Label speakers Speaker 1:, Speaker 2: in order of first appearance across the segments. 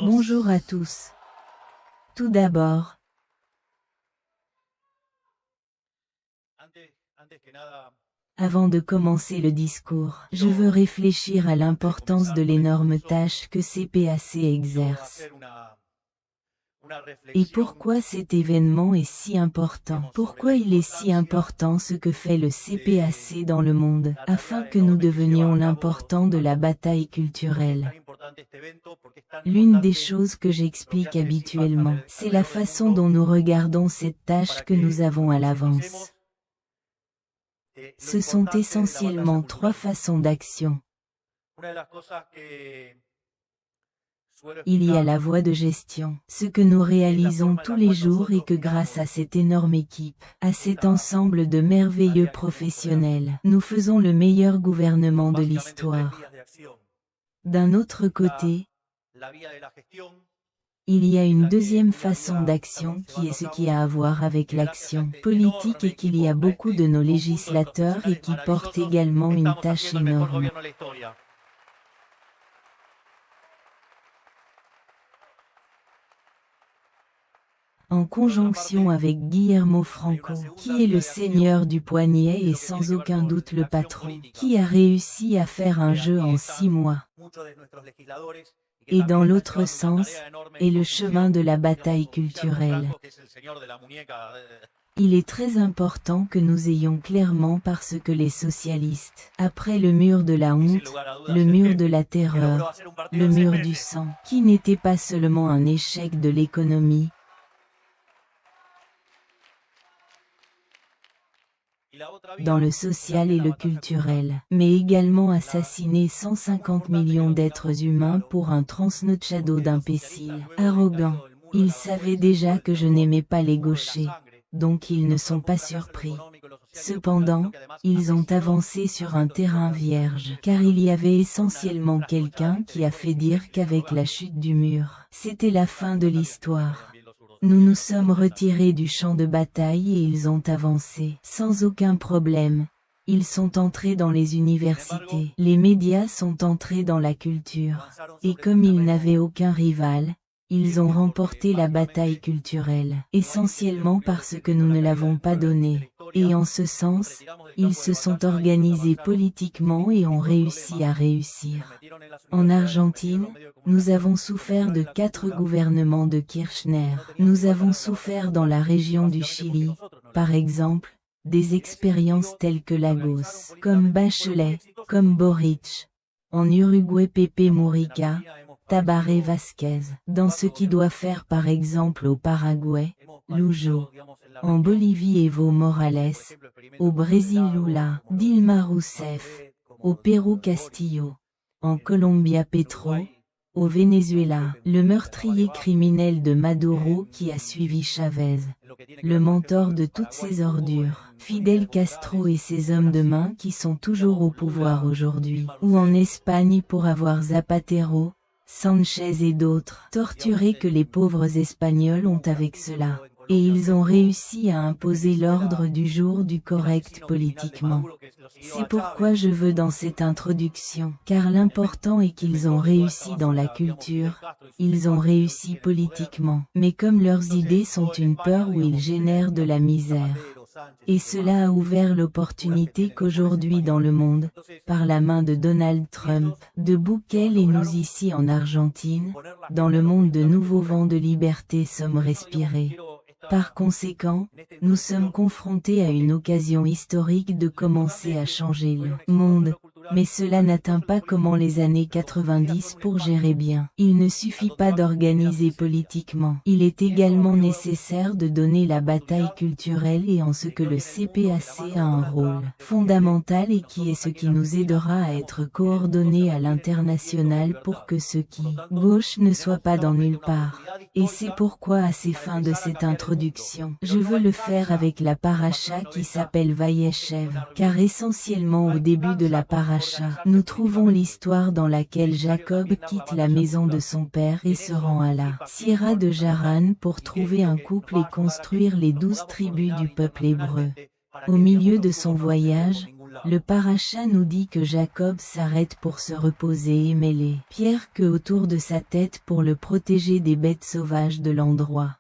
Speaker 1: Bonjour à tous. Tout d'abord, avant de commencer le discours, je veux réfléchir à l'importance de l'énorme tâche que CPAC exerce. Et pourquoi cet événement est si important? Pourquoi il est si important ce que fait le CPAC dans le monde, afin que nous devenions l'important de la bataille culturelle? L'une des choses que j'explique habituellement, c'est la façon dont nous regardons cette tâche que nous avons à l'avance. Ce sont essentiellement trois façons d'action. Il y a la voie de gestion, ce que nous réalisons tous les jours et que grâce à cette énorme équipe, à cet ensemble de merveilleux professionnels, nous faisons le meilleur gouvernement de l'histoire. D'un autre côté, il y a une deuxième façon d'action qui est ce qui a à voir avec l'action politique et qu'il y a beaucoup de nos législateurs et qui portent également une tâche énorme. En conjonction avec Guillermo Franco, qui est le seigneur du poignet et sans aucun doute le patron, qui a réussi à faire un jeu en 6 mois. Et dans l'autre sens, est le chemin de la bataille culturelle. Il est très important que nous ayons clairement parce que les socialistes, après le mur de la honte, le mur de la terreur, le mur du sang, qui n'était pas seulement un échec de l'économie, dans le social et le culturel, mais également assassiner 150 millions d'êtres humains pour un transnochado d'imbéciles, arrogants. Ils savaient déjà que je n'aimais pas les gauchers, donc ils ne sont pas surpris. Cependant, ils ont avancé sur un terrain vierge, car il y avait essentiellement quelqu'un qui a fait dire qu'avec la chute du mur, c'était la fin de l'histoire. Nous nous sommes retirés du champ de bataille et ils ont avancé, sans aucun problème. Ils sont entrés dans les universités, les médias sont entrés dans la culture. Et comme ils n'avaient aucun rival, ils ont remporté la bataille culturelle, essentiellement parce que nous ne l'avons pas donnée. Et en ce sens, ils se sont organisés politiquement et ont réussi à réussir. En Argentine, nous avons souffert de 4 gouvernements de Kirchner. Nous avons souffert dans la région du Chili, par exemple, des expériences telles que Lagos, comme Bachelet, comme Boric. En Uruguay Pepe Mujica, Tabaré Vázquez, dans ce qui doit faire par exemple au Paraguay, Lujo. En Bolivie Evo Morales, au Brésil Lula, Dilma Rousseff, au Pérou Castillo, en Colombie Petro, au Venezuela, le meurtrier criminel de Maduro qui a suivi Chavez, le mentor de toutes ces ordures, Fidel Castro et ses hommes de main qui sont toujours au pouvoir aujourd'hui, ou en Espagne pour avoir Zapatero, Sanchez et d'autres, torturés que les pauvres Espagnols ont avec cela. Et ils ont réussi à imposer l'ordre du jour du correct politiquement. C'est pourquoi je veux dans cette introduction, car l'important est qu'ils ont réussi dans la culture, ils ont réussi politiquement, mais comme leurs idées sont une peur où ils génèrent de la misère. Et cela a ouvert l'opportunité qu'aujourd'hui dans le monde, par la main de Donald Trump, de Bukele et nous ici en Argentine, dans le monde de nouveaux vents de liberté sommes respirés. Par conséquent, nous sommes confrontés à une occasion historique de commencer à changer le monde. Mais cela n'atteint pas comme les années 90 pour gérer bien. Il ne suffit pas d'organiser politiquement. Il est également nécessaire de donner la bataille culturelle et en ce que le CPAC a un rôle fondamental et qui est ce qui nous aidera à être coordonnés à l'international pour que ce qui gauche ne soit pas dans nulle part. Et c'est pourquoi à ces fins de cette introduction, je veux le faire avec la paracha qui s'appelle Vayeshev, car essentiellement au début de la paracha, nous trouvons l'histoire dans laquelle Jacob quitte la maison de son père et se rend à la Sierra de Jaran pour trouver un couple et construire les 12 tribus du peuple hébreu. Au milieu de son voyage, Le paracha nous dit que Jacob s'arrête pour se reposer et mêler Pierre que autour de sa tête pour le protéger des bêtes sauvages de l'endroit.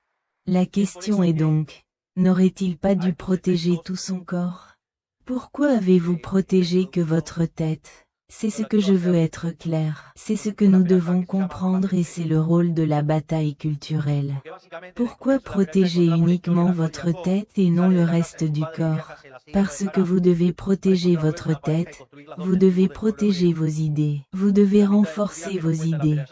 Speaker 1: La question est donc, n'aurait-il pas dû protéger tout son corps? Pourquoi avez-vous protégé que votre tête? C'est ce que je veux être clair. C'est ce que nous devons comprendre et c'est le rôle de la bataille culturelle. Pourquoi protéger uniquement votre tête et non le reste du corps? Parce que vous devez protéger votre tête, vous devez protéger vos idées, vous devez renforcer vos idées.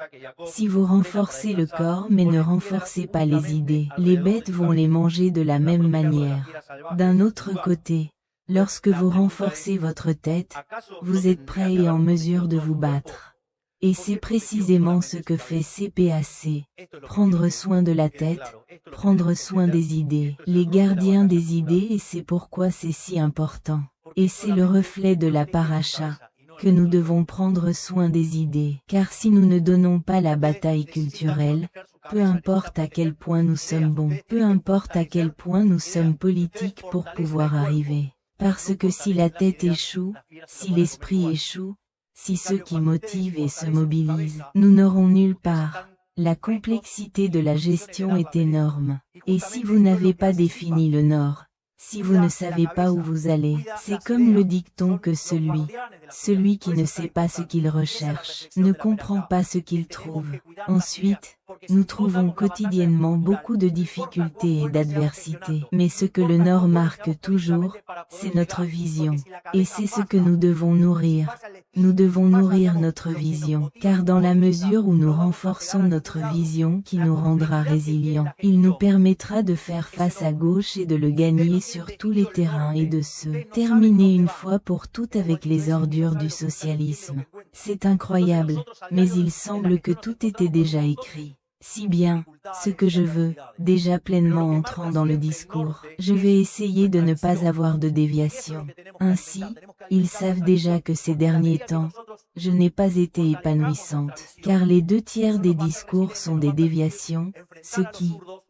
Speaker 1: Si vous renforcez le corps mais ne renforcez pas les idées, les bêtes vont les manger de la même manière. D'un autre côté, lorsque vous renforcez votre tête, vous êtes prêt et en mesure de vous battre. Et c'est précisément ce que fait CPAC. Prendre soin de la tête, prendre soin des idées, les gardiens des idées et c'est pourquoi c'est si important. Et c'est le reflet de la paracha, que nous devons prendre soin des idées. Car si nous ne donnons pas la bataille culturelle, peu importe à quel point nous sommes bons, peu importe à quel point nous sommes politiques pour pouvoir arriver. Parce que si la tête échoue, si l'esprit échoue, si ceux qui motivent et se mobilisent, nous n'aurons nulle part. La complexité de la gestion est énorme. Et si vous n'avez pas défini le nord, si vous ne savez pas où vous allez, c'est comme le dicton que celui qui ne sait pas ce qu'il recherche, ne comprend pas ce qu'il trouve. Ensuite, nous trouvons quotidiennement beaucoup de difficultés et d'adversités. Mais ce que le Nord marque toujours, c'est notre vision. Et c'est ce que nous devons nourrir. Nous devons nourrir notre vision, car dans la mesure où nous renforçons notre vision qui nous rendra résilients, il nous permettra de faire face à gauche et de le gagner sur tous les terrains et de se terminer une fois pour toutes avec les ordures du socialisme. C'est incroyable, mais il semble que tout était déjà écrit. Si bien, ce que je veux, déjà pleinement entrant dans le discours, je vais essayer de ne pas avoir de déviation. Ainsi, ils savent déjà que ces derniers temps, je n'ai pas été épanouissante, car les 2/3 des discours sont des déviations,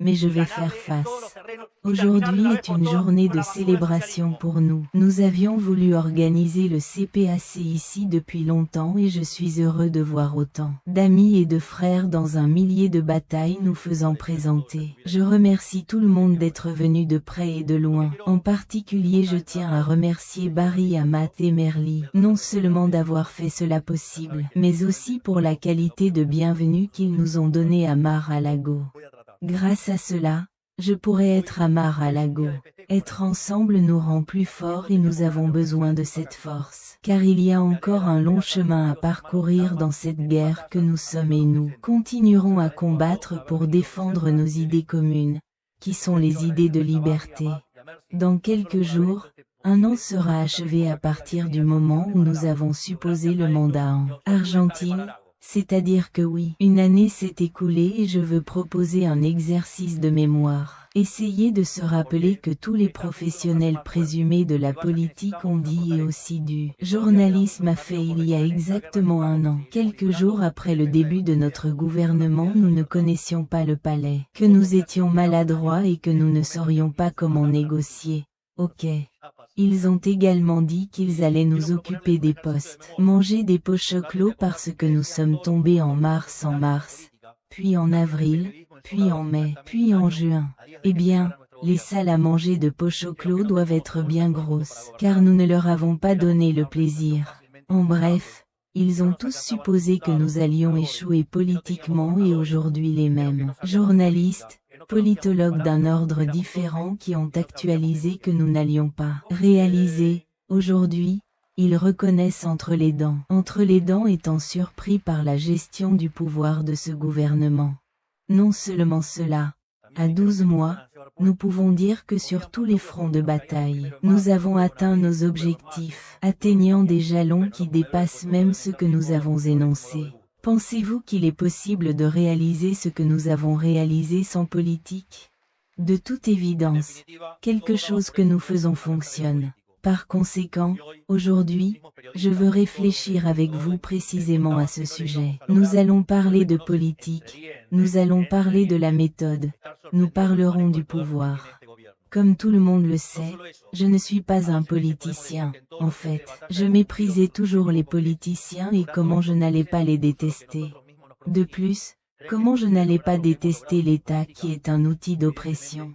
Speaker 1: mais je vais faire face. Aujourd'hui est une journée de célébration pour nous. Nous avions voulu organiser le CPAC ici depuis longtemps et je suis heureux de voir autant d'amis et de frères dans un millier de batailles nous faisant présenter. Je remercie tout le monde d'être venu de près et de loin. En particulier je tiens à remercier Barry, Amat et Merly, non seulement d'avoir fait cela possible, mais aussi pour la qualité de bienvenue qu'ils nous ont donnée à Mar-a-Lago. Grâce à cela, je pourrais être à Mar-a-Lago. Être ensemble nous rend plus forts et nous avons besoin de cette force. Car il y a encore un long chemin à parcourir dans cette guerre que nous sommes et nous continuerons à combattre pour défendre nos idées communes, qui sont les idées de liberté. Dans quelques jours, un an sera achevé à partir du moment où nous avons supposé le mandat en Argentine. C'est-à-dire que oui, une année s'est écoulée et je veux proposer un exercice de mémoire. Essayez de se rappeler que tous les professionnels présumés de la politique ont dit et aussi du journalisme a fait il y a exactement un an. Quelques jours après le début de notre gouvernement, nous ne connaissions pas le palais, que nous étions maladroits et que nous ne saurions pas comment négocier. Ok. Ils ont également dit qu'ils allaient nous occuper des postes, manger des pochoclos parce que nous sommes tombés en mars, puis en avril, puis en mai, puis en juin. Eh bien, les salles à manger de pochoclos doivent être bien grosses, car nous ne leur avons pas donné le plaisir. En bref, ils ont tous supposé que nous allions échouer politiquement et aujourd'hui les mêmes journalistes, politologues d'un ordre différent qui ont actualisé que nous n'allions pas réaliser. Aujourd'hui, ils reconnaissent entre les dents étant surpris par la gestion du pouvoir de ce gouvernement. Non seulement cela, à 12 mois, nous pouvons dire que sur tous les fronts de bataille, nous avons atteint nos objectifs, atteignant des jalons qui dépassent même ce que nous avons énoncé. Pensez-vous qu'il est possible de réaliser ce que nous avons réalisé sans politique? De toute évidence, quelque chose que nous faisons fonctionne. Par conséquent, aujourd'hui, je veux réfléchir avec vous précisément à ce sujet. Nous allons parler de politique, nous allons parler de la méthode, nous parlerons du pouvoir. Comme tout le monde le sait, je ne suis pas un politicien. En fait, je méprisais toujours les politiciens et comment je n'allais pas les détester. De plus, comment je n'allais pas détester l'État qui est un outil d'oppression.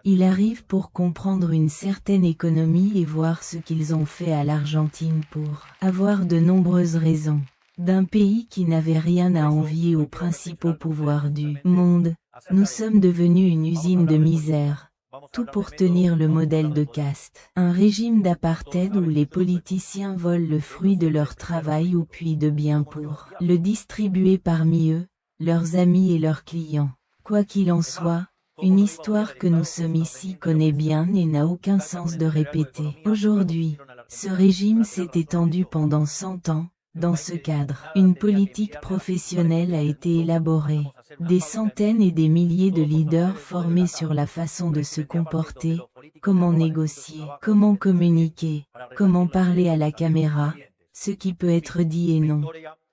Speaker 1: Il arrive pour comprendre une certaine économie et voir ce qu'ils ont fait à l'Argentine pour avoir de nombreuses raisons. D'un pays qui n'avait rien à envier aux principaux pouvoirs du monde, nous sommes devenus une usine de misère. Tout pour tenir le modèle de caste. Un régime d'apartheid où les politiciens volent le fruit de leur travail au puits de bien pour le distribuer parmi eux, leurs amis et leurs clients. Quoi qu'il en soit, une histoire que nous sommes ici connaît bien et n'a aucun sens de répéter. Aujourd'hui, ce régime s'est étendu pendant 100 ans. Dans ce cadre, une politique professionnelle a été élaborée. Des centaines et des milliers de leaders formés sur la façon de se comporter, comment négocier, comment communiquer, comment parler à la caméra, ce qui peut être dit et non.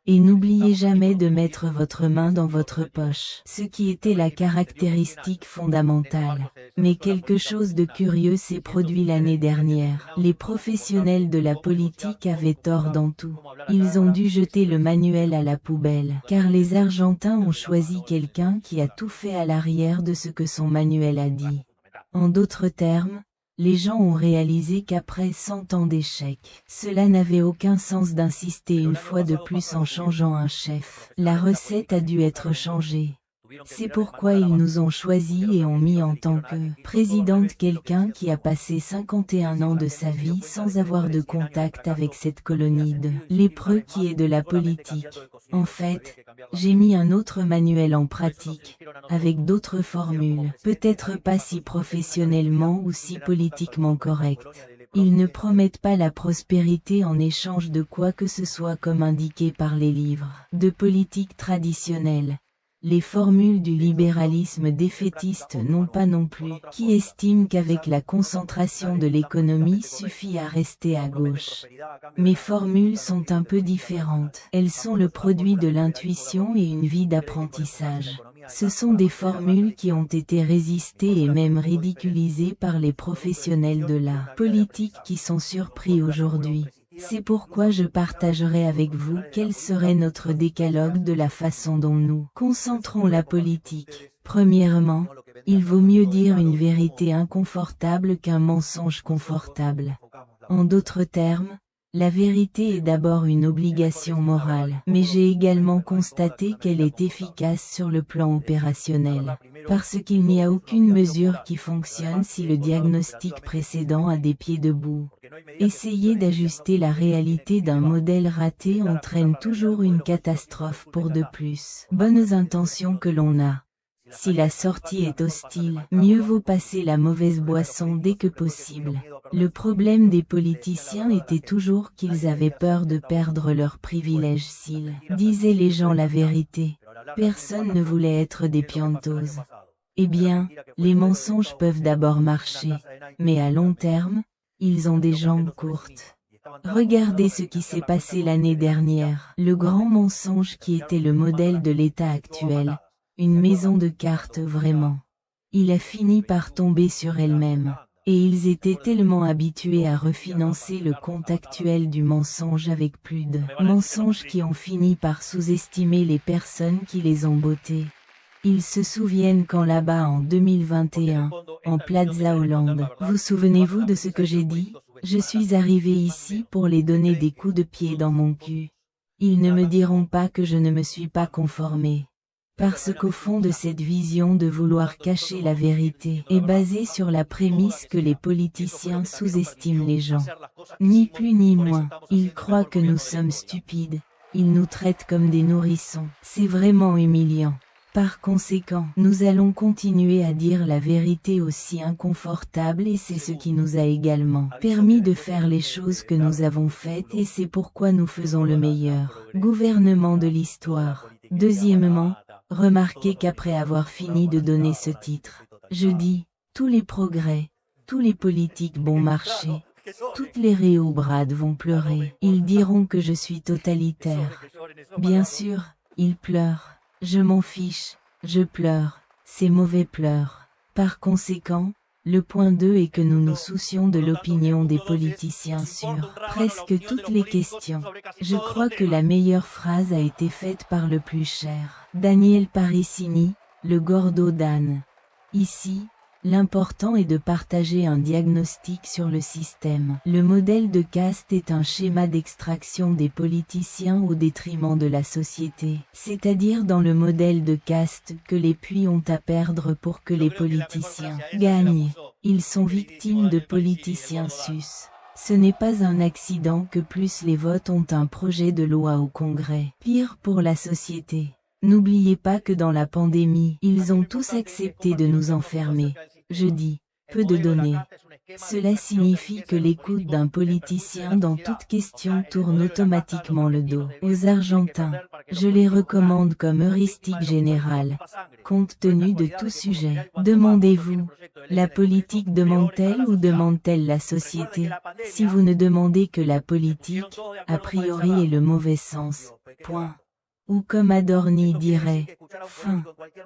Speaker 1: Et n'oubliez jamais de mettre votre main dans votre poche, ce qui était la caractéristique fondamentale. Mais quelque chose de curieux s'est produit l'année dernière. Les professionnels de la politique avaient tort dans tout. Ils ont dû jeter le manuel à la poubelle, car les Argentins ont choisi quelqu'un qui a tout fait à l'arrière de ce que son manuel a dit. En d'autres termes, les gens ont réalisé qu'après 100 ans d'échecs, cela n'avait aucun sens d'insister une fois de plus en changeant un chef. La recette a dû être changée. C'est pourquoi ils nous ont choisis et ont mis en tant que présidente quelqu'un qui a passé 51 ans de sa vie sans avoir de contact avec cette colonie de lépreux qui est de la politique. En fait, j'ai mis un autre manuel en pratique, avec d'autres formules, peut-être pas si professionnellement ou si politiquement correctes. Ils ne promettent pas la prospérité en échange de quoi que ce soit comme indiqué par les livres de politique traditionnelle. Les formules du libéralisme défaitiste n'ont pas non plus, qui estiment qu'avec la concentration de l'économie suffit à rester à gauche. Mes formules sont un peu différentes. Elles sont le produit de l'intuition et une vie d'apprentissage. Ce sont des formules qui ont été résistées et même ridiculisées par les professionnels de la politique qui sont surpris aujourd'hui. C'est pourquoi je partagerai avec vous quel serait notre décalogue de la façon dont nous concentrons la politique. Premièrement, il vaut mieux dire une vérité inconfortable qu'un mensonge confortable. En d'autres termes, la vérité est d'abord une obligation morale, mais j'ai également constaté qu'elle est efficace sur le plan opérationnel, parce qu'il n'y a aucune mesure qui fonctionne si le diagnostic précédent a des pieds debout. Essayer d'ajuster la réalité d'un modèle raté entraîne toujours une catastrophe pour de plus bonnes intentions que l'on a. Si la sortie est hostile, mieux vaut passer la mauvaise boisson dès que possible. Le problème des politiciens était toujours qu'ils avaient peur de perdre leurs privilèges s'ils disaient les gens la vérité. Personne ne voulait être des piantos. Eh bien, les mensonges peuvent d'abord marcher, mais à long terme, ils ont des jambes courtes. Regardez ce qui s'est passé l'année dernière. Le grand mensonge qui était le modèle de l'État actuel. Une maison de cartes vraiment. Il a fini par tomber sur elle-même. Et ils étaient tellement habitués à refinancer le compte actuel du mensonge avec plus de mensonges qui ont fini par sous-estimer les personnes qui les ont bottées. Ils se souviennent quand là-bas en 2021, en Plaza Hollande, vous souvenez-vous de ce que j'ai dit? Je suis arrivé ici pour les donner des coups de pied dans mon cul. Ils ne me diront pas que je ne me suis pas conformé. Parce qu'au fond de cette vision de vouloir cacher la vérité est basée sur la prémisse que les politiciens sous-estiment les gens. Ni plus ni moins, ils croient que nous sommes stupides, ils nous traitent comme des nourrissons. C'est vraiment humiliant. Par conséquent, nous allons continuer à dire la vérité aussi inconfortable et c'est ce qui nous a également permis de faire les choses que nous avons faites et c'est pourquoi nous faisons le meilleur gouvernement de l'histoire. Deuxièmement, remarquez qu'après avoir fini de donner ce titre, je dis, tous les progrès, tous les politiques bon marché, toutes les réobrades vont pleurer. Ils diront que je suis totalitaire. Bien sûr, ils pleurent. Je m'en fiche, je pleure, ces mauvais pleurs. Par conséquent, Le point 2 est que nous nous soucions de l'opinion des politiciens sur presque toutes les questions. Je crois que la meilleure phrase a été faite par le plus cher, Daniel Parissini, le Gordo d'Anne. Ici, l'important est de partager un diagnostic sur le système. Le modèle de caste est un schéma d'extraction des politiciens au détriment de la société. C'est-à-dire dans le modèle de caste que les puits ont à perdre pour que les politiciens gagnent. Ils sont victimes de politiciens sus. Ce n'est pas un accident que plus les votes ont un projet de loi au Congrès. Pire pour la société. N'oubliez pas que dans la pandémie, ils ont tous accepté de nous enfermer. Je dis, peu de données. Cela signifie que l'écoute d'un politicien dans toute question tourne automatiquement le dos aux Argentins. Je les recommande comme heuristique générale, compte tenu de tout sujet. Demandez-vous, la politique demande-t-elle ou demande-t-elle la société? Si vous ne demandez que la politique, a priori est le mauvais sens. Point. Ou comme Adorni dirait, fin.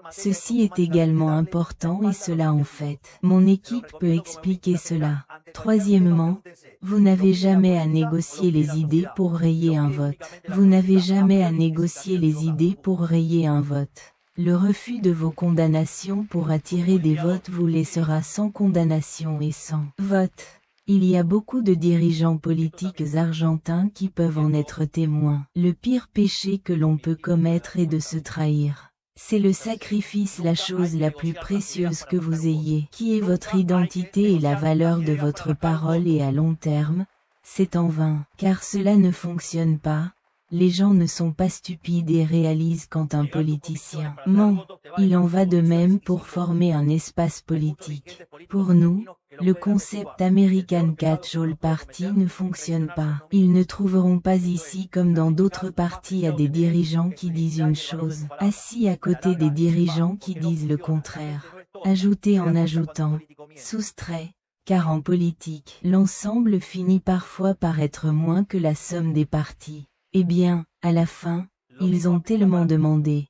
Speaker 1: Ceci est également important et cela en fait. Mon équipe peut expliquer cela. Troisièmement, vous n'avez jamais à négocier les idées pour rayer un vote. Vous n'avez jamais à négocier les idées pour rayer un vote. Le refus de vos condamnations pour attirer des votes vous laissera sans condamnation et sans vote. Il y a beaucoup de dirigeants politiques argentins qui peuvent en être témoins. Le pire péché que l'on peut commettre est de se trahir. C'est le sacrifice la chose la plus précieuse que vous ayez, qui est votre identité et la valeur de votre parole et à long terme. C'est en vain, car cela ne fonctionne pas. Les gens ne sont pas stupides et réalisent quand un politicien ment. Il en va de même pour former un espace politique. Pour nous, le concept American Catch-all Party ne fonctionne pas. Ils ne trouveront pas ici comme dans d'autres partis à des dirigeants qui disent une chose, assis à côté des dirigeants qui disent le contraire. Ajoutez en ajoutant, soustrait, car en politique, l'ensemble finit parfois par être moins que la somme des partis. Eh bien, à la fin, ils ont tellement demandé.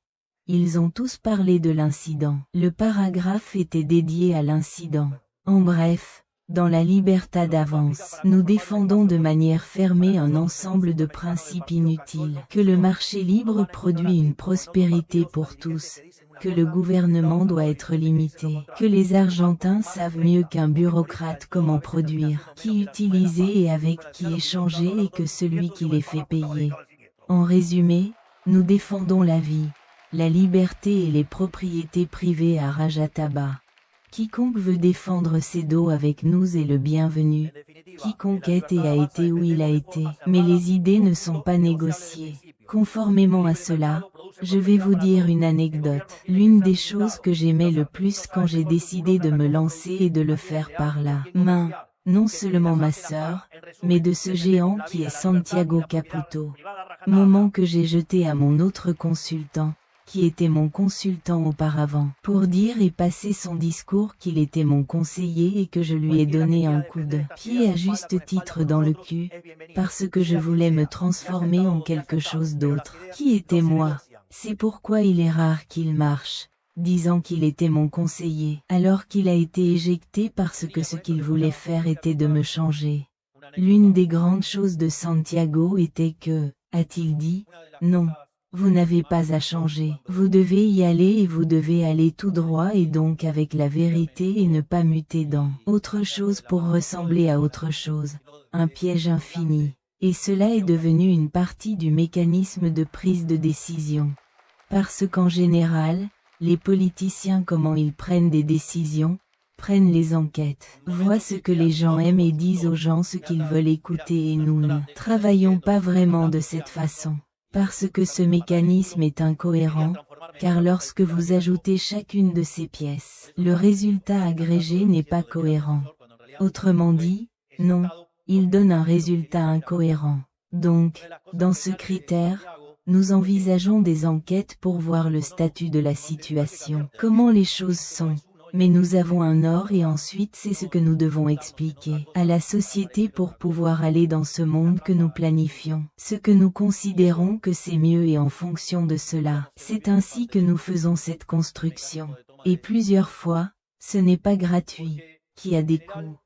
Speaker 1: Ils ont tous parlé de l'incident. Le paragraphe était dédié à l'incident. En bref, dans la libertà d'avance, nous défendons de manière fermée un ensemble de principes inutiles. Que le marché libre produit une prospérité pour tous. Que le gouvernement doit être limité. Que les Argentins savent mieux qu'un bureaucrate comment produire, qui utiliser et avec qui échanger et que celui qui les fait payer. En résumé, nous défendons la vie, la liberté et les propriétés privées à Rajataba. Quiconque veut défendre ses dos avec nous est le bienvenu. Quiconque est et a été où il a été. Mais les idées ne sont pas négociées. Conformément à cela, je vais vous dire une anecdote. L'une des choses que j'aimais le plus quand j'ai décidé de me lancer et de le faire par la main, non seulement ma sœur, mais de ce géant qui est Santiago Caputo. Moment que j'ai jeté à mon autre consultant, qui était mon consultant auparavant, pour dire et passer son discours qu'il était mon conseiller et que je lui ai donné un coup de pied à juste titre dans le cul, parce que je voulais me transformer en quelque chose d'autre. Qui était moi? C'est pourquoi il est rare qu'il marche, disant qu'il était mon conseiller, alors qu'il a été éjecté parce que ce qu'il voulait faire était de me changer. L'une des grandes choses de Santiago était que, a-t-il dit, non. Vous n'avez pas à changer. Vous devez y aller et vous devez aller tout droit et donc avec la vérité et ne pas muter dans autre chose pour ressembler à autre chose. Un piège infini. Et cela est devenu une partie du mécanisme de prise de décision. Parce qu'en général, les politiciens comment ils prennent des décisions, prennent les enquêtes, voient ce que les gens aiment et disent aux gens ce qu'ils veulent écouter et nous ne travaillons pas vraiment de cette façon. Parce que ce mécanisme est incohérent, car lorsque vous ajoutez chacune de ces pièces, le résultat agrégé n'est pas cohérent. Autrement dit, non, il donne un résultat incohérent. Donc, dans ce critère, nous envisageons des enquêtes pour voir le statut de la situation, comment les choses sont. Mais nous avons un or et ensuite c'est ce que nous devons expliquer à la société pour pouvoir aller dans ce monde que nous planifions. Ce que nous considérons que c'est mieux et en fonction de cela. C'est ainsi que nous faisons cette construction. Et plusieurs fois, ce n'est pas gratuit. qui a des coûts.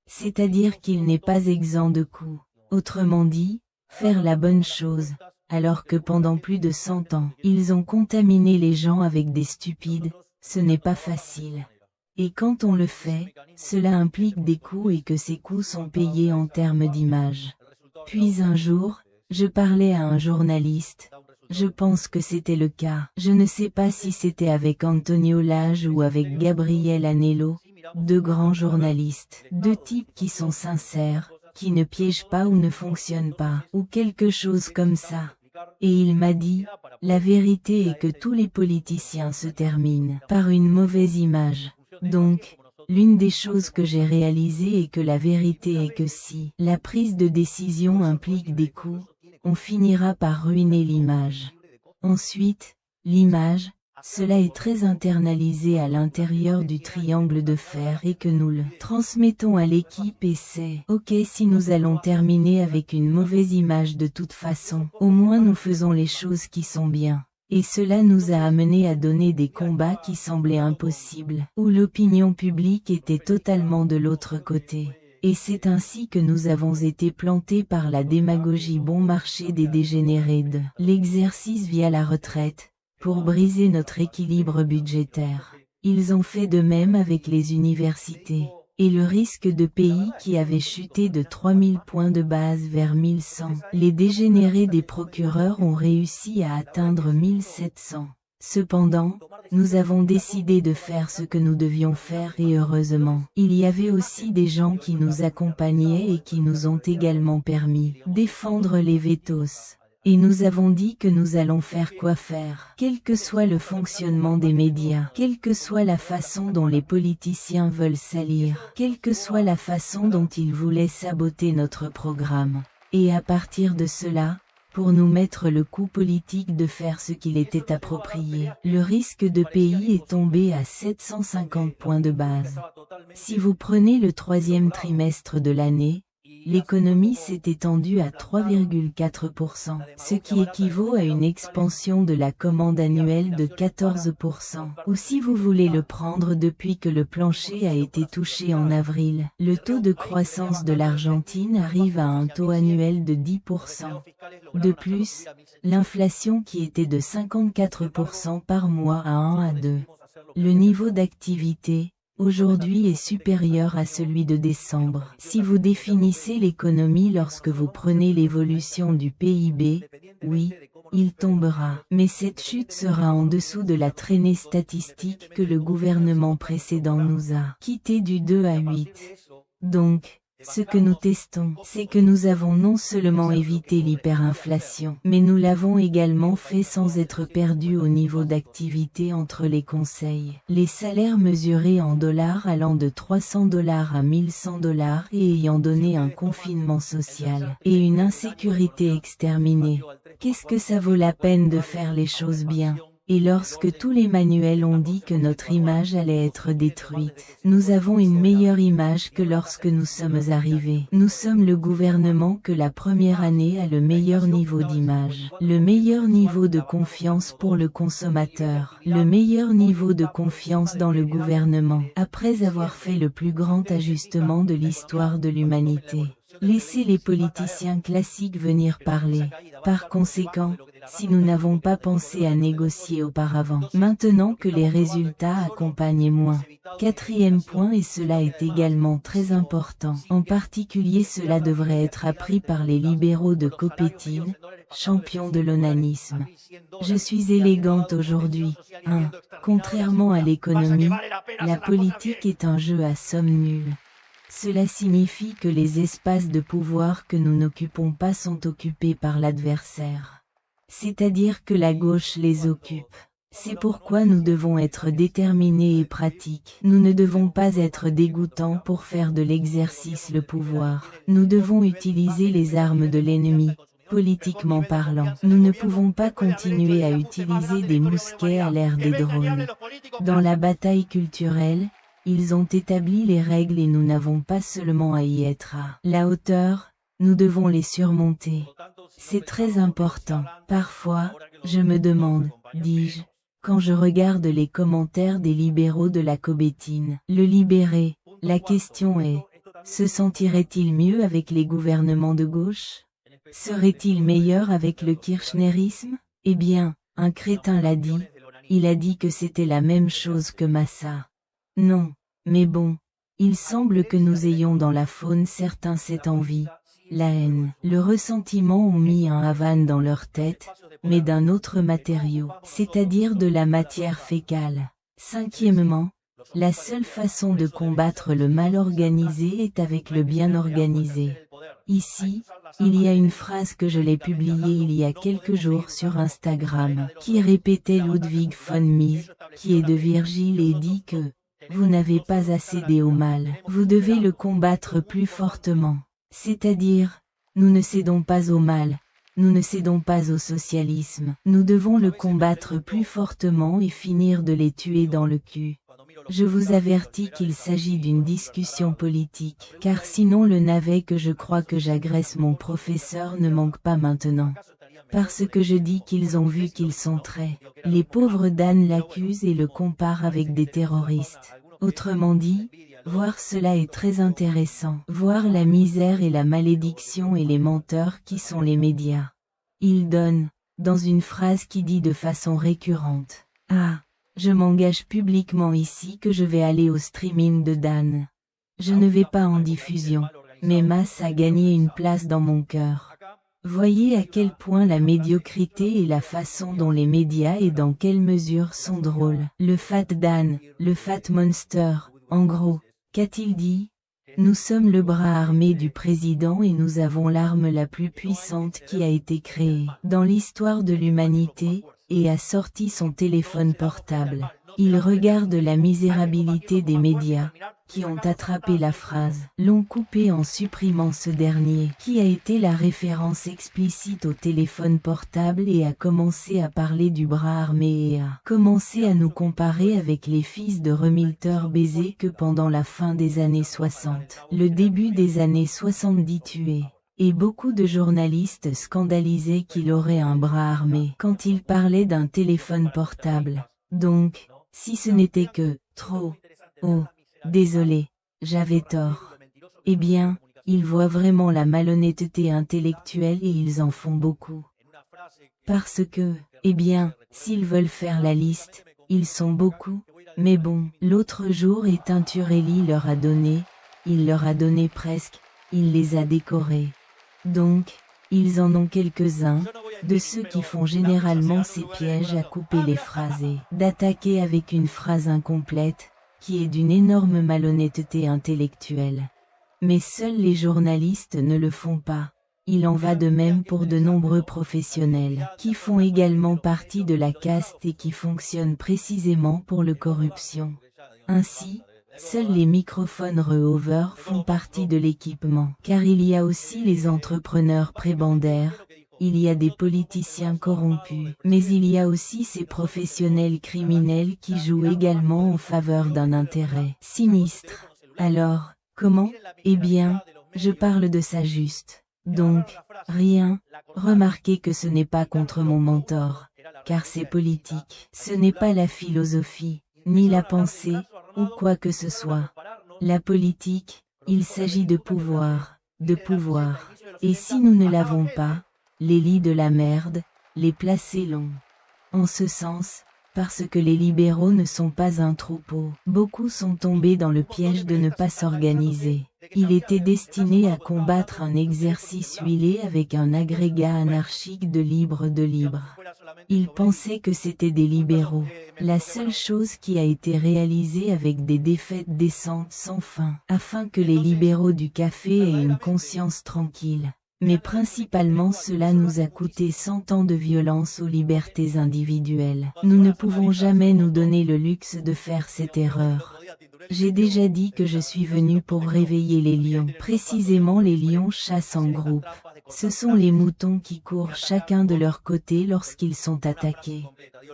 Speaker 1: C'est-à-dire qu'il n'est pas exempt de coûts. Autrement dit, faire la bonne chose, alors que pendant plus de 100 ans, ils ont contaminé les gens avec des stupides, ce n'est pas facile. Et quand on le fait, cela implique des coûts et que ces coûts sont payés en termes d'image. Puis un jour, je parlais à un journaliste. Je pense que c'était le cas. Je ne sais pas si c'était avec Antonio Lage ou avec Gabriel Anello, deux grands journalistes, deux types qui sont sincères, qui ne piègent pas ou ne fonctionnent pas, ou quelque chose comme ça. Et il m'a dit, la vérité est que tous les politiciens se terminent par une mauvaise image. Donc, l'une des choses que j'ai réalisées est que la vérité est que si la prise de décision implique des coûts, on finira par ruiner l'image. Ensuite, l'image, cela est très internalisé à l'intérieur du triangle de fer et que nous le transmettons à l'équipe et c'est ok si nous allons terminer avec une mauvaise image de toute façon, au moins nous faisons les choses qui sont bien. Et cela nous a amené à donner des combats qui semblaient impossibles, où l'opinion publique était totalement de l'autre côté. Et c'est ainsi que nous avons été plantés par la démagogie bon marché des dégénérés de l'exercice via la retraite, pour briser notre équilibre budgétaire. Ils ont fait de même avec les universités. Et le risque de pays qui avait chuté de 3000 points de base vers 1100. Les dégénérés des procureurs ont réussi à atteindre 1700. Cependant, nous avons décidé de faire ce que nous devions faire et heureusement, il y avait aussi des gens qui nous accompagnaient et qui nous ont également permis de défendre les vétos. Et nous avons dit que nous allons faire quoi faire, quel que soit le fonctionnement des médias, quelle que soit la façon dont les politiciens veulent salir, quelle que soit la façon dont ils voulaient saboter notre programme. Et à partir de cela, pour nous mettre le coup politique de faire ce qu'il était approprié, le risque de pays est tombé à 750 points de base. Si vous prenez le troisième trimestre de l'année, l'économie s'est étendue à 3,4%, ce qui équivaut à une expansion de la commande annuelle de 14%. Ou si vous voulez le prendre depuis que le plancher a été touché en avril, le taux de croissance de l'Argentine arrive à un taux annuel de 10%. De plus, l'inflation qui était de 54% par mois à 1 à 2. Le niveau d'activité, aujourd'hui est supérieur à celui de décembre. Si vous définissez l'économie lorsque vous prenez l'évolution du PIB, oui, il tombera. Mais cette chute sera en dessous de la traînée statistique que le gouvernement précédent nous a quitté du 2 à 8. Donc, ce que nous testons, c'est que nous avons non seulement évité l'hyperinflation, mais nous l'avons également fait sans être perdus au niveau d'activité entre les conseils. Les salaires mesurés en dollars allant de 300 $ à 1100 $ et ayant donné un confinement social et une insécurité exterminée. Qu'est-ce que ça vaut la peine de faire les choses bien ? Et lorsque tous les manuels ont dit que notre image allait être détruite, nous avons une meilleure image que lorsque nous sommes arrivés. Nous sommes le gouvernement que la première année a le meilleur niveau d'image, le meilleur niveau de confiance pour le consommateur, le meilleur niveau de confiance dans le gouvernement, après avoir fait le plus grand ajustement de l'histoire de l'humanité. Laissez les politiciens classiques venir parler. Par conséquent, si nous n'avons pas pensé à négocier auparavant, maintenant que les résultats accompagnent moins. Quatrième point et cela est également très important, en particulier cela devrait être appris par les libéraux de Copétine, champions de l'onanisme. Je suis élégante aujourd'hui, hein. Contrairement à l'économie, la politique est un jeu à somme nulle. Cela signifie que les espaces de pouvoir que nous n'occupons pas sont occupés par l'adversaire. C'est-à-dire que la gauche les occupe. C'est pourquoi nous devons être déterminés et pratiques. Nous ne devons pas être dégoûtants pour faire de l'exercice le pouvoir. Nous devons utiliser les armes de l'ennemi. Politiquement parlant, nous ne pouvons pas continuer à utiliser des mousquets à l'air des drones. Dans la bataille culturelle, ils ont établi les règles et nous n'avons pas seulement à y être à la hauteur, nous devons les surmonter. C'est très important. Parfois, je me demande, dis-je, quand je regarde les commentaires des libéraux de la Cobétine, le libéré, La question est, se sentirait-il mieux avec les gouvernements de gauche? Serait-il meilleur avec le kirchnerisme? Eh bien, un crétin l'a dit, il a dit que c'était la même chose que Massa. Non, mais bon, il semble que nous ayons dans la faune certains cette envie, la haine, le ressentiment ont mis un Havane dans leur tête, mais d'un autre matériau, c'est-à-dire de la matière fécale. Cinquièmement, la seule façon de combattre le mal organisé est avec le bien organisé. Ici, il y a une phrase que je l'ai publiée il y a quelques jours sur Instagram, qui répétait Ludwig von Mises, qui est de Virgile et dit que « Vous n'avez pas à céder au mal, vous devez le combattre plus fortement ». C'est-à-dire, nous ne cédons pas au mal, nous ne cédons pas au socialisme, nous devons le combattre plus fortement et finir de les tuer dans le cul. Je vous avertis qu'il s'agit d'une discussion politique, car sinon le navet que je crois que j'agresse mon professeur ne manque pas maintenant. Parce que je dis qu'ils ont vu qu'ils sont très. Les pauvres Dan l'accusent et le comparent avec des terroristes. Autrement dit, voir cela est très intéressant. Voir la misère et la malédiction et les menteurs qui sont les médias. Il donne, dans une phrase qui dit de façon récurrente, « Ah, je m'engage publiquement ici que je vais aller au streaming de Dan. Je ne vais pas en diffusion, mais Mas a gagné une place dans mon cœur. » Voyez à quel point la médiocrité et la façon dont les médias et dans quelle mesure sont drôles. Le Fat Dan, le Fat Monster, en gros, qu'a-t-il dit? Nous sommes le bras armé du président et nous avons l'arme la plus puissante qui a été créée dans l'histoire de l'humanité, et a sorti son téléphone portable. Il regarde la misérabilité des médias, qui ont attrapé la phrase, l'ont coupé en supprimant ce dernier, qui a été la référence explicite au téléphone portable et a commencé à parler du bras armé et a commencé à nous comparer avec les fils de remilteurs baisés que pendant la fin des années 60, le début des années 70 tués. Et beaucoup de journalistes scandalisaient qu'il aurait un bras armé quand il parlait d'un téléphone portable. Donc, si ce n'était que « trop », oh, désolé, j'avais tort. Eh bien, ils voient vraiment la malhonnêteté intellectuelle et ils en font beaucoup. Parce que, eh bien, s'ils veulent faire la liste, ils sont beaucoup, mais bon, l'autre jour et Tinturelli leur a donné, il leur a donné presque, il les a décorés. Donc, ils en ont quelques-uns, de ceux qui font généralement ces pièges à couper les phrases et d'attaquer avec une phrase incomplète, qui est d'une énorme malhonnêteté intellectuelle. Mais seuls les journalistes ne le font pas. Il en va de même pour de nombreux professionnels, qui font également partie de la caste et qui fonctionnent précisément pour la corruption. Ainsi, seuls les microphones Rehover font partie de l'équipement, car il y a aussi les entrepreneurs prébendaires, il y a des politiciens corrompus, mais il y a aussi ces professionnels criminels qui jouent également en faveur d'un intérêt sinistre. Alors, comment? Eh bien, je parle de ça juste. Donc, rien, remarquez que ce n'est pas contre mon mentor, car c'est politique. Ce n'est pas la philosophie, ni la pensée, ou quoi que ce soit. La politique, il s'agit de pouvoir, de pouvoir. Et si nous ne l'avons pas, les lits de la merde, les placer longs. En ce sens, parce que les libéraux ne sont pas un troupeau. Beaucoup sont tombés dans le piège de ne pas s'organiser. Il était destiné à combattre un exercice huilé avec un agrégat anarchique de libre. Ils pensaient que c'était des libéraux. La seule chose qui a été réalisée avec des défaites décentes sans fin, afin que les libéraux du café aient une conscience tranquille. Mais principalement cela nous a coûté 100 ans de violence aux libertés individuelles. Nous ne pouvons jamais nous donner le luxe de faire cette erreur. J'ai déjà dit que je suis venu pour réveiller les lions. Précisément les lions chassent en groupe. Ce sont les moutons qui courent chacun de leur côté lorsqu'ils sont attaqués.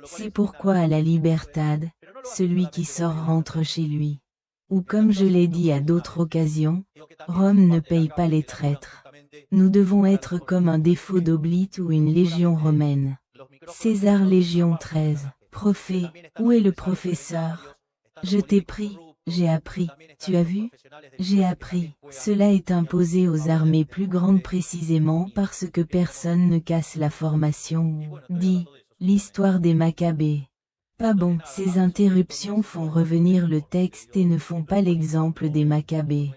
Speaker 1: C'est pourquoi à la Libertad, celui qui sort rentre chez lui. Ou comme je l'ai dit à d'autres occasions, Rome ne paye pas les traîtres. Nous devons être comme un défaut d'Oblite ou une légion romaine. César Légion 13. Prophète, où est le professeur? Je t'ai pris, J'ai appris. Tu as vu? J'ai appris. Cela est imposé aux armées plus grandes précisément parce que personne ne casse la formation ou dit l'histoire des Maccabées. Pas bon. Ces interruptions font revenir le texte et ne font pas l'exemple des Maccabées.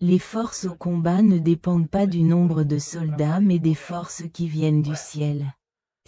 Speaker 1: Les forces au combat ne dépendent pas du nombre de soldats mais des forces qui viennent du ciel.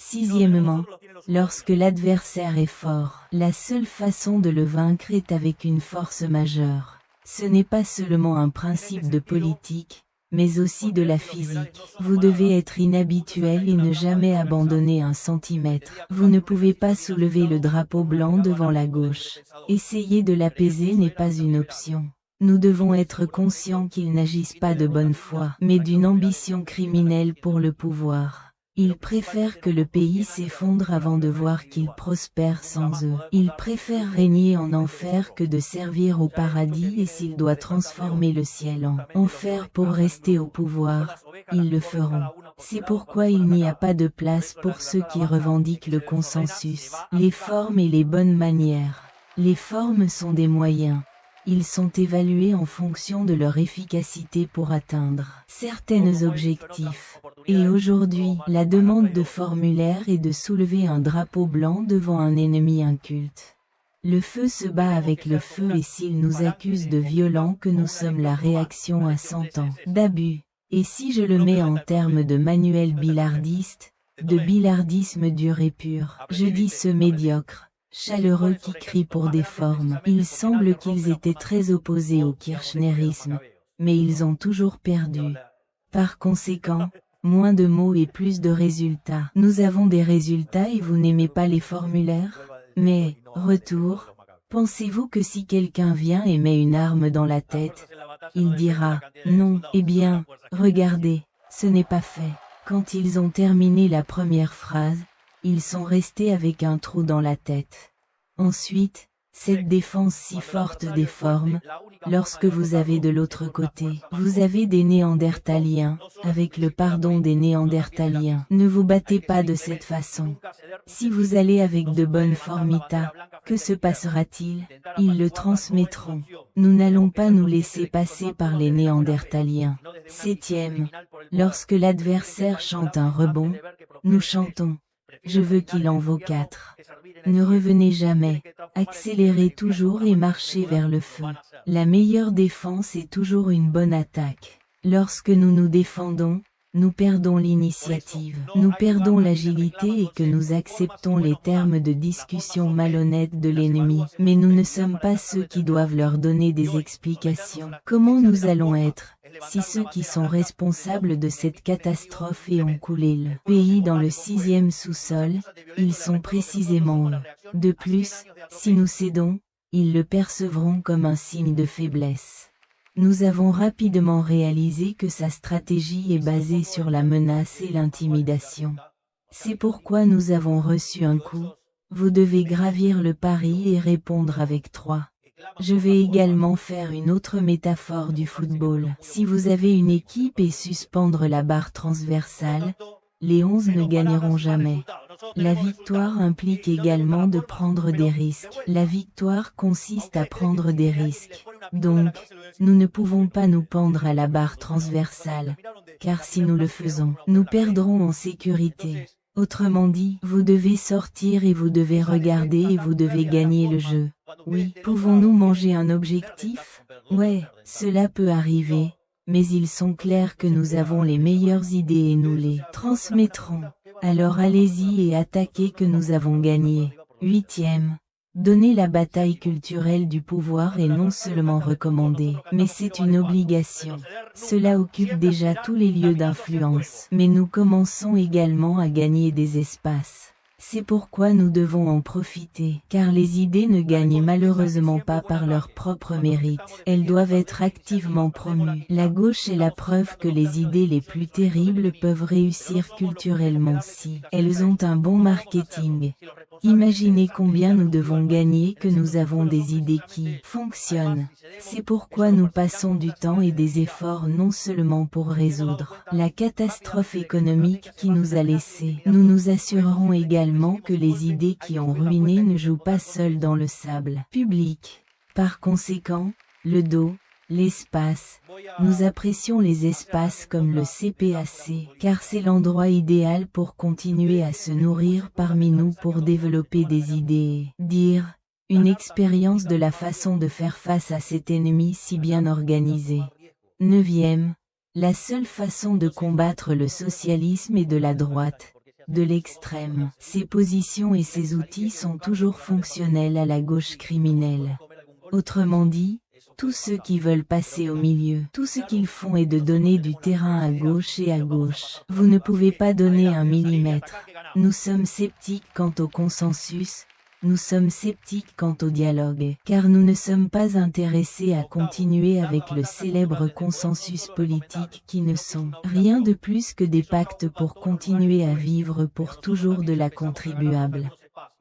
Speaker 1: Sixièmement, lorsque l'adversaire est fort, la seule façon de le vaincre est avec une force majeure. Ce n'est pas seulement un principe de politique, mais aussi de la physique. Vous devez être inhabituel et ne jamais abandonner un centimètre. Vous ne pouvez pas soulever le drapeau blanc devant la gauche. Essayer de l'apaiser n'est pas une option. Nous devons être conscients qu'ils n'agissent pas de bonne foi, mais d'une ambition criminelle pour le pouvoir. Ils préfèrent que le pays s'effondre avant de voir qu'il prospère sans eux. Ils préfèrent régner en enfer que de servir au paradis et s'il doit transformer le ciel en enfer pour rester au pouvoir, ils le feront. C'est pourquoi il n'y a pas de place pour ceux qui revendiquent le consensus, les formes et les bonnes manières. Les formes sont des moyens. Ils sont évalués en fonction de leur efficacité pour atteindre certains objectifs. Et aujourd'hui, la demande de formulaire est de soulever un drapeau blanc devant un ennemi inculte. Le feu se bat avec le feu et s'il nous accuse de violents que nous sommes la réaction à 100 ans d'abus. Et si je le mets en termes de manuel billardiste, de billardisme dur et pur, je dis ceux médiocres, chaleureux qui crient pour des formes. Il semble qu'ils étaient très opposés au kirchnerisme, mais ils ont toujours perdu. Par conséquent, moins de mots et plus de résultats. Nous avons des résultats et vous n'aimez pas les formulaires? Mais, retour, pensez-vous que si quelqu'un vient et met une arme dans la tête, il dira, non, eh bien, regardez, ce n'est pas fait. Quand ils ont terminé la première phrase, ils sont restés avec un trou dans la tête. Ensuite, cette défense si forte des formes, lorsque vous avez de l'autre côté, vous avez des Néandertaliens, avec le pardon des Néandertaliens. Ne vous battez pas de cette façon. Si vous allez avec de bonnes formitas, que se passera-t-il? Ils le transmettront. Nous n'allons pas nous laisser passer par les Néandertaliens. Septième, lorsque l'adversaire chante un rebond, nous chantons. Je veux qu'il en vaut 4. Ne revenez jamais, accélérez toujours et marchez vers le feu. La meilleure défense est toujours une bonne attaque. Lorsque nous nous défendons, nous perdons l'initiative, nous perdons l'agilité et que nous acceptons les termes de discussion malhonnêtes de l'ennemi. Mais nous ne sommes pas ceux qui doivent leur donner des explications. Comment nous allons être, si ceux qui sont responsables de cette catastrophe et ont coulé le pays dans le 6e sous-sol, ils sont précisément eux. De plus, si nous cédons, ils le percevront comme un signe de faiblesse. Nous avons rapidement réalisé que sa stratégie est basée sur la menace et l'intimidation. C'est pourquoi nous avons reçu un coup. Vous devez gravir le pari et répondre avec 3. Je vais également faire une autre métaphore du football. Si vous avez une équipe et suspendre la barre transversale, les 11 ne gagneront jamais. La victoire implique également de prendre des risques. La victoire consiste à prendre des risques. Donc, nous ne pouvons pas nous pendre à la barre transversale, car si nous le faisons, nous perdrons en sécurité. Autrement dit, vous devez sortir et vous devez regarder et vous devez gagner le jeu. Oui, pouvons-nous manger un objectif? Ouais, cela peut arriver, mais ils sont clairs que nous avons les meilleures idées et nous les transmettrons. Alors allez-y et attaquez que nous avons gagné. 8e. Donner la bataille culturelle du pouvoir est non seulement recommandé, mais c'est une obligation. Cela occupe déjà tous les lieux d'influence, mais nous commençons également à gagner des espaces. C'est pourquoi nous devons en profiter, car les idées ne gagnent malheureusement pas par leur propre mérite. Elles doivent être activement promues. La gauche est la preuve que les idées les plus terribles peuvent réussir culturellement si elles ont un bon marketing. Imaginez combien nous devons gagner que nous avons des idées qui fonctionnent. C'est pourquoi nous passons du temps et des efforts non seulement pour résoudre la catastrophe économique qui nous a laissés. Nous nous assurerons également que les idées qui ont ruiné ne jouent pas seules dans le sable public. Par conséquent, le dos, l'espace. Nous apprécions les espaces comme le CPAC, car c'est l'endroit idéal pour continuer à se nourrir parmi nous pour développer des idées. Dire, une expérience de la façon de faire face à cet ennemi si bien organisé. 9e. La seule façon de combattre le socialisme est de la droite, de l'extrême. Ces positions et ces outils sont toujours fonctionnels à la gauche criminelle. Autrement dit, tous ceux qui veulent passer au milieu, tout ce qu'ils font est de donner du terrain à gauche et à gauche. Vous ne pouvez pas donner un millimètre. Nous sommes sceptiques quant au consensus, nous sommes sceptiques quant au dialogue, car nous ne sommes pas intéressés à continuer avec le célèbre consensus politique qui ne sont rien de plus que des pactes pour continuer à vivre pour toujours de la contribuable.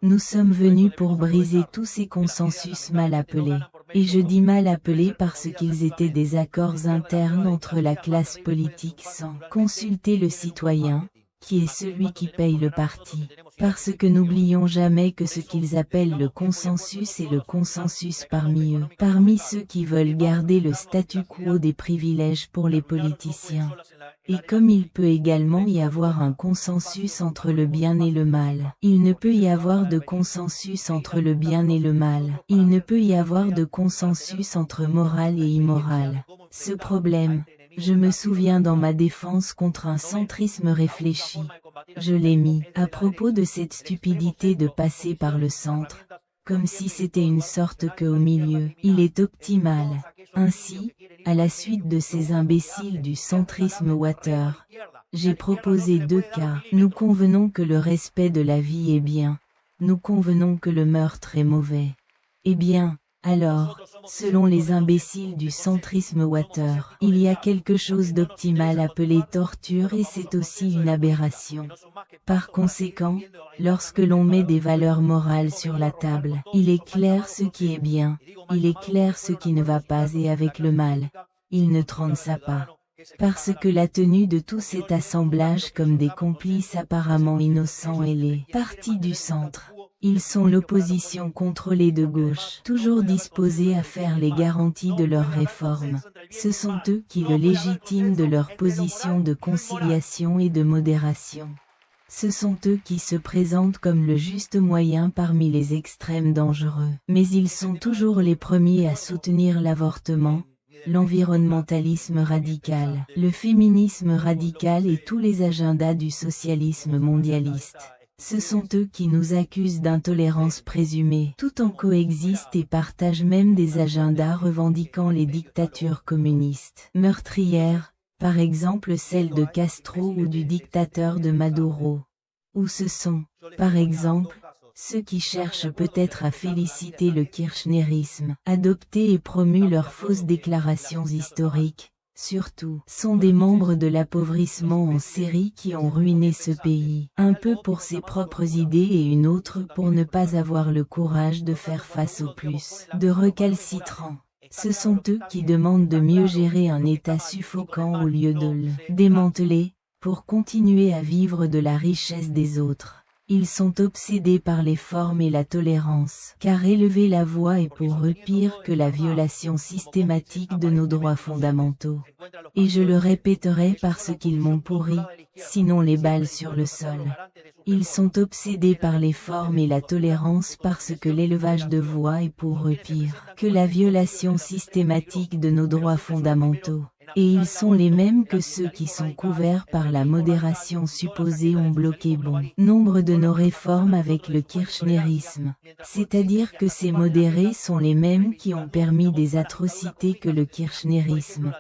Speaker 1: Nous sommes venus pour briser tous ces consensus mal appelés. Et je dis mal appelés parce qu'ils étaient des accords internes entre la classe politique sans consulter le citoyen, qui est celui qui paye le parti. Parce que n'oublions jamais que ce qu'ils appellent le consensus est le consensus parmi eux, parmi ceux qui veulent garder le statu quo des privilèges pour les politiciens. Et comme il peut également y avoir un consensus entre le bien et le mal, il ne peut y avoir de consensus entre le bien et le mal. Il ne peut y avoir de consensus entre moral et immoral. Ce problème, je me souviens dans ma défense contre un centrisme réfléchi. Je l'ai mis, à propos de cette stupidité de passer par le centre, comme si c'était une sorte que au milieu, il est optimal. Ainsi, à la suite de ces imbéciles du centrisme water, j'ai proposé 2 cas. Nous convenons que le respect de la vie est bien. Nous convenons que le meurtre est mauvais. Eh bien, alors, selon les imbéciles du centrisme water, il y a quelque chose d'optimal appelé torture et c'est aussi une aberration. Par conséquent, lorsque l'on met des valeurs morales sur la table, il est clair ce qui est bien, il est clair ce qui ne va pas et avec le mal, il ne trança pas. Parce que la tenue de tout cet assemblage comme des complices apparemment innocents et les partis du centre. Ils sont l'opposition contrôlée de gauche, toujours disposés à faire les garanties de leurs réformes. Ce sont eux qui le légitiment de leur position de conciliation et de modération. Ce sont eux qui se présentent comme le juste moyen parmi les extrêmes dangereux. Mais ils sont toujours les premiers à soutenir l'avortement, l'environnementalisme radical, le féminisme radical et tous les agendas du socialisme mondialiste. Ce sont eux qui nous accusent d'intolérance présumée, tout en coexistent et partagent même des agendas revendiquant les dictatures communistes meurtrières, par exemple celle de Castro ou du dictateur de Maduro. Ou ce sont, par exemple, ceux qui cherchent peut-être à féliciter le kirchnerisme, adopté et promu leurs fausses déclarations historiques, surtout, sont des membres de l'appauvrissement en série qui ont ruiné ce pays, un peu pour ses propres idées et une autre pour ne pas avoir le courage de faire face au plus de recalcitrants. Ce sont eux qui demandent de mieux gérer un État suffocant au lieu de le démanteler, pour continuer à vivre de la richesse des autres. Ils sont obsédés par les formes et la tolérance, car élever la voix est pour eux pire que la violation systématique de nos droits fondamentaux. Et je le répéterai parce qu'ils m'ont pourri, sinon les balles sur le sol. Ils sont obsédés par les formes et la tolérance parce que l'élevage de voix est pour eux pire que la violation systématique de nos droits fondamentaux. Et ils sont les mêmes que ceux qui sont couverts par la modération supposée ont bloqué bon nombre de nos réformes avec le kirchnerisme. C'est-à-dire que ces modérés sont les mêmes qui ont permis des atrocités que le kirchnerisme.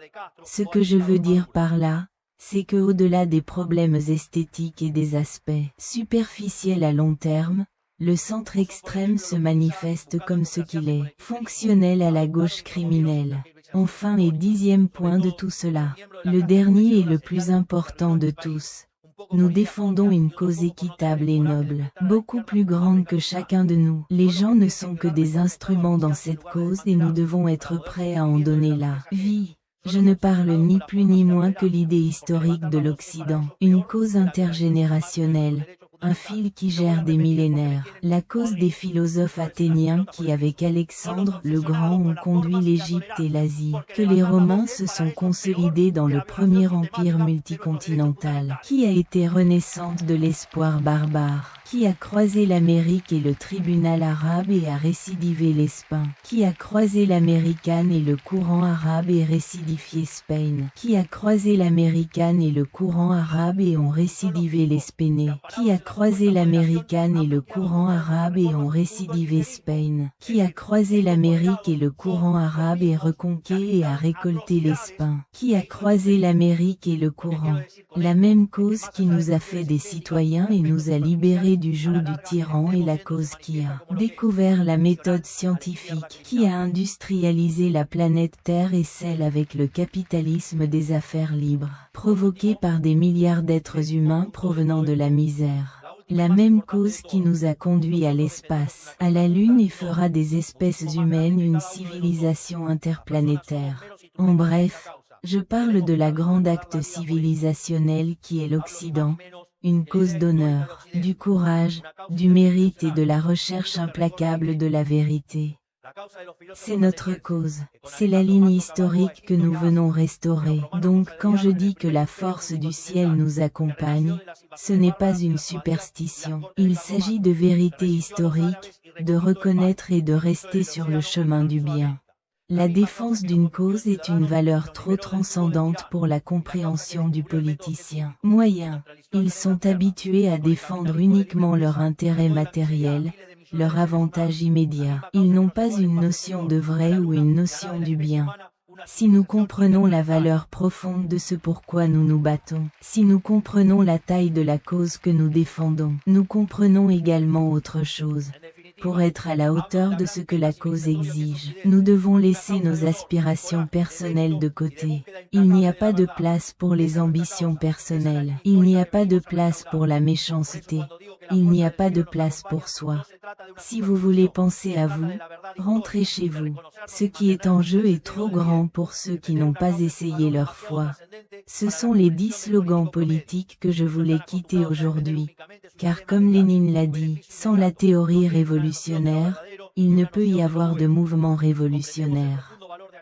Speaker 1: Ce que je veux dire par là, c'est que au-delà des problèmes esthétiques et des aspects superficiels à long terme, le centre extrême se manifeste comme ce qu'il est, fonctionnel à la gauche criminelle. Enfin et 10e point de tout cela, le dernier et le plus important de tous. Nous défendons une cause équitable et noble, beaucoup plus grande que chacun de nous. Les gens ne sont que des instruments dans cette cause et nous devons être prêts à en donner la vie. Je ne parle ni plus ni moins que l'idée historique de l'Occident, une cause intergénérationnelle, un fil qui gère des millénaires. La cause des philosophes athéniens qui avec Alexandre le Grand ont conduit l'Égypte et l'Asie, que les Romains se sont consolidés dans le premier empire multicontinental, qui a été renaissante de l'espoir barbare, qui a croisé l'Amérique et le tribunal arabe et a récidivé l'Espain, qui a croisé l'américaine et le courant arabe et récidifié Spain, qui a croisé l'américaine et le courant arabe et ont récidivé l'Espéné, qui a croisé l'américaine et le courant arabe et ont récidivé Spain, qui a croisé l'Amérique et le courant arabe et reconquis et a récolté l'Espain, qui a croisé l'Amérique et le courant. La même cause qui nous a fait des citoyens et nous a libérés du joug du tyran est la cause qui a découvert la méthode scientifique, qui a industrialisé la planète Terre et celle avec le capitalisme des affaires libres, provoqué par des milliards d'êtres humains provenant de la misère. La même cause qui nous a conduit à l'espace, à la Lune et fera des espèces humaines une civilisation interplanétaire. En bref, je parle de la grande acte civilisationnel qui est l'Occident, une cause d'honneur, du courage, du mérite et de la recherche implacable de la vérité. C'est notre cause, c'est la ligne historique que nous venons restaurer. Donc quand je dis que la force du ciel nous accompagne, ce n'est pas une superstition. Il s'agit de vérité historique, de reconnaître et de rester sur le chemin du bien. La défense d'une cause est une valeur trop transcendante pour la compréhension du politicien moyen. Ils sont habitués à défendre uniquement leur intérêt matériel, leur avantage immédiat. Ils n'ont pas une notion de vrai ou une notion du bien. Si nous comprenons la valeur profonde de ce pourquoi nous nous battons, si nous comprenons la taille de la cause que nous défendons, nous comprenons également autre chose. Pour être à la hauteur de ce que la cause exige, nous devons laisser nos aspirations personnelles de côté. Il n'y a pas de place pour les ambitions personnelles. Il n'y a pas de place pour la méchanceté. Il n'y a pas de place pour soi. Si vous voulez penser à vous, rentrez chez vous. Ce qui est en jeu est trop grand pour ceux qui n'ont pas essayé leur foi. Ce sont les 10 slogans politiques que je voulais quitter aujourd'hui. Car comme Lénine l'a dit, sans la théorie révolutionnaire, il ne peut y avoir de mouvement révolutionnaire.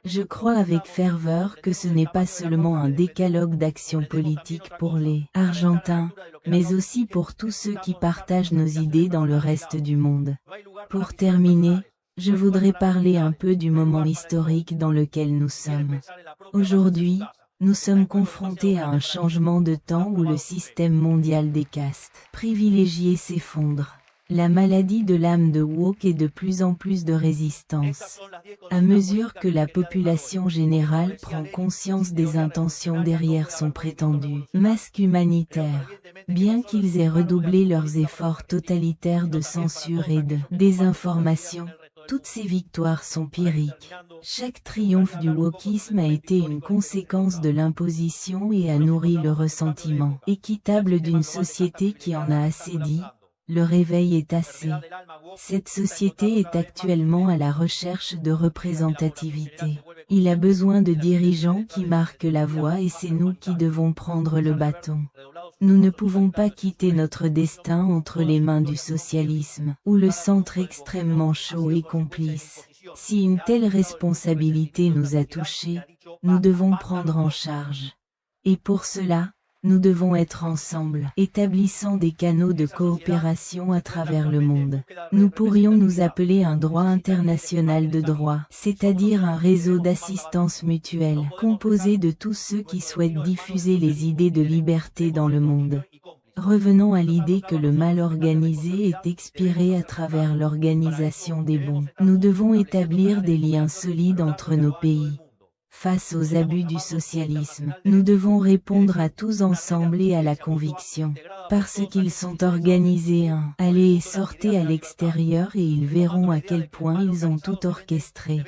Speaker 1: Je crois avec ferveur que ce n'est pas seulement un décalogue d'actions politiques pour les Argentins, mais aussi pour tous ceux qui partagent nos idées dans le reste du monde. Pour terminer, je voudrais parler un peu du moment historique dans lequel nous sommes. Aujourd'hui, nous sommes confrontés à un changement de temps où le système mondial des castes privilégiés s'effondre. La maladie de l'âme de woke est de plus en plus de résistance. À mesure que la population générale prend conscience des intentions derrière son prétendu masque humanitaire, bien qu'ils aient redoublé leurs efforts totalitaires de censure et de désinformation, toutes ces victoires sont pyrrhiques. Chaque triomphe du wokisme a été une conséquence de l'imposition et a nourri le ressentiment équitable d'une société qui en a assez dit. Le réveil est assez. Cette société est actuellement à la recherche de représentativité. Il a besoin de dirigeants qui marquent la voie et c'est nous qui devons prendre le bâton. Nous ne pouvons pas quitter notre destin entre les mains du socialisme, où le centre extrêmement chaud est complice. Si une telle responsabilité nous a touchés, nous devons prendre en charge. Et pour cela, nous devons être ensemble, établissant des canaux de coopération à travers le monde. Nous pourrions nous appeler un droit international de droit, c'est-à-dire un réseau d'assistance mutuelle, composé de tous ceux qui souhaitent diffuser les idées de liberté dans le monde. Revenons à l'idée que le mal organisé est expiré à travers l'organisation des bons. Nous devons établir des liens solides entre nos pays. Face aux abus du socialisme, nous devons répondre à tous ensemble et à la conviction. Parce qu'ils sont organisés allez et sortez à l'extérieur et ils verront à quel point ils ont tout orchestré.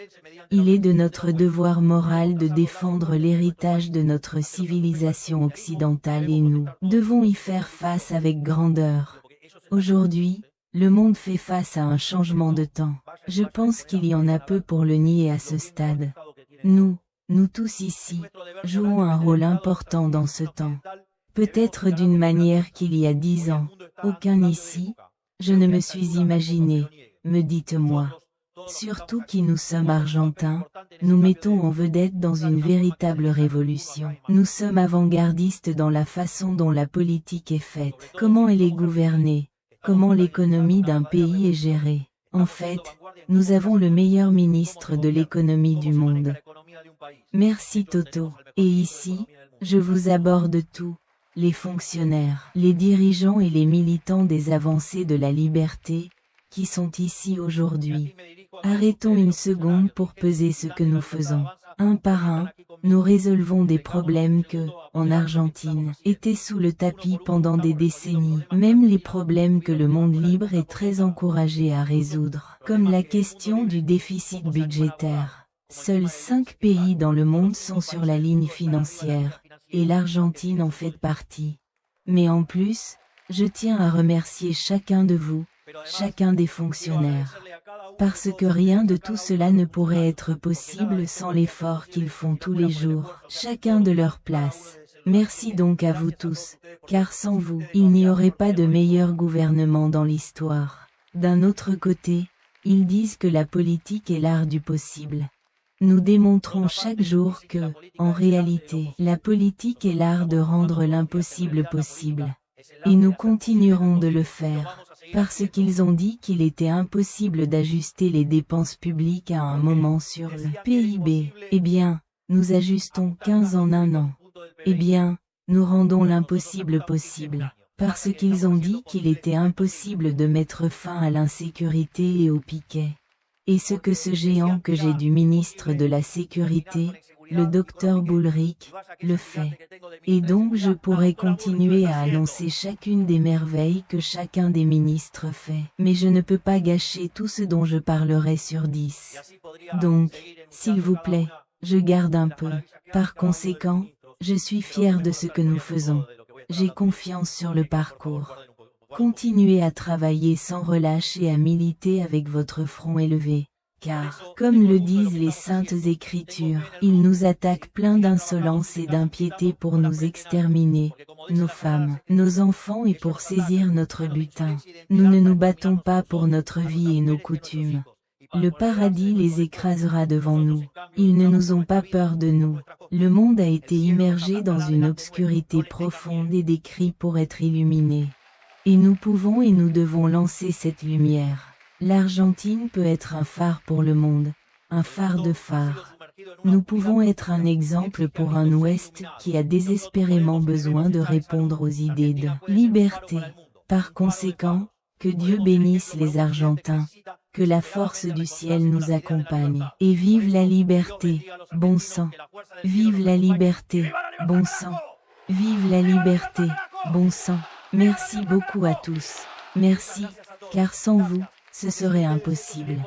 Speaker 1: Il est de notre devoir moral de défendre l'héritage de notre civilisation occidentale et nous devons y faire face avec grandeur. Aujourd'hui, le monde fait face à un changement de temps. Je pense qu'il y en a peu pour le nier à ce stade. Nous tous ici, jouons un rôle important dans ce temps. Peut-être d'une manière qu'il y a 10 ans, Aucun ici, je ne me suis imaginé, me dites-moi. Surtout qui nous sommes argentins, nous mettons en vedette dans une véritable révolution. Nous sommes avant-gardistes dans la façon dont la politique est faite. Comment elle est gouvernée, comment l'économie d'un pays est gérée. En fait, nous avons le meilleur ministre de l'économie du monde. Merci Toto. Et ici, je vous aborde tout. Les fonctionnaires, les dirigeants et les militants des avancées de la liberté, qui sont ici aujourd'hui. Arrêtons une seconde pour peser ce que nous faisons. Un par un, nous résolvons des problèmes que, en Argentine, étaient sous le tapis pendant des décennies. Même les problèmes que le monde libre est très encouragé à résoudre, comme la question du déficit budgétaire. Seuls 5 pays dans le monde sont sur la ligne financière, et l'Argentine en fait partie. Mais en plus, je tiens à remercier chacun de vous, chacun des fonctionnaires. Parce que rien de tout cela ne pourrait être possible sans l'effort qu'ils font tous les jours, chacun de leur place. Merci donc à vous tous, car sans vous, il n'y aurait pas de meilleur gouvernement dans l'histoire. D'un autre côté, ils disent que la politique est l'art du possible. Nous démontrons chaque jour que, en réalité, la politique est l'art de rendre l'impossible possible. Et nous continuerons de le faire, parce qu'ils ont dit qu'il était impossible d'ajuster les dépenses publiques à un moment sur le PIB. Eh bien, nous ajustons 15 en un an. Eh bien, nous rendons l'impossible possible, parce qu'ils ont dit qu'il était impossible de mettre fin à l'insécurité et au piquet. Et ce que ce géant que j'ai du ministre de la Sécurité, le docteur Bullrich, le fait. Et donc je pourrais continuer à annoncer chacune des merveilles que chacun des ministres fait. Mais je ne peux pas gâcher tout ce dont je parlerai sur 10. Donc, s'il vous plaît, je garde un peu. Par conséquent, je suis fier de ce que nous faisons. J'ai confiance sur le parcours. Continuez à travailler sans relâche et à militer avec votre front élevé. Car, comme le disent les saintes écritures, ils nous attaquent pleins d'insolence et d'impiété pour nous exterminer, nos femmes, nos enfants et pour saisir notre butin. Nous ne nous battons pas pour notre vie et nos coutumes. Le paradis les écrasera devant nous. Ils ne nous ont pas peur de nous. Le monde a été immergé dans une obscurité profonde et des cris pour être illuminé. Et nous pouvons et nous devons lancer cette lumière. L'Argentine peut être un phare pour le monde, un phare de phare. Nous pouvons être un exemple pour un Ouest qui a désespérément besoin de répondre aux idées de liberté. Par conséquent, que Dieu bénisse les Argentins, que la force du ciel nous accompagne. Et vive la liberté, bon sang. Vive la liberté, bon sang. Vive la liberté, bon sang. Merci beaucoup à tous. Merci, car sans vous, ce serait impossible.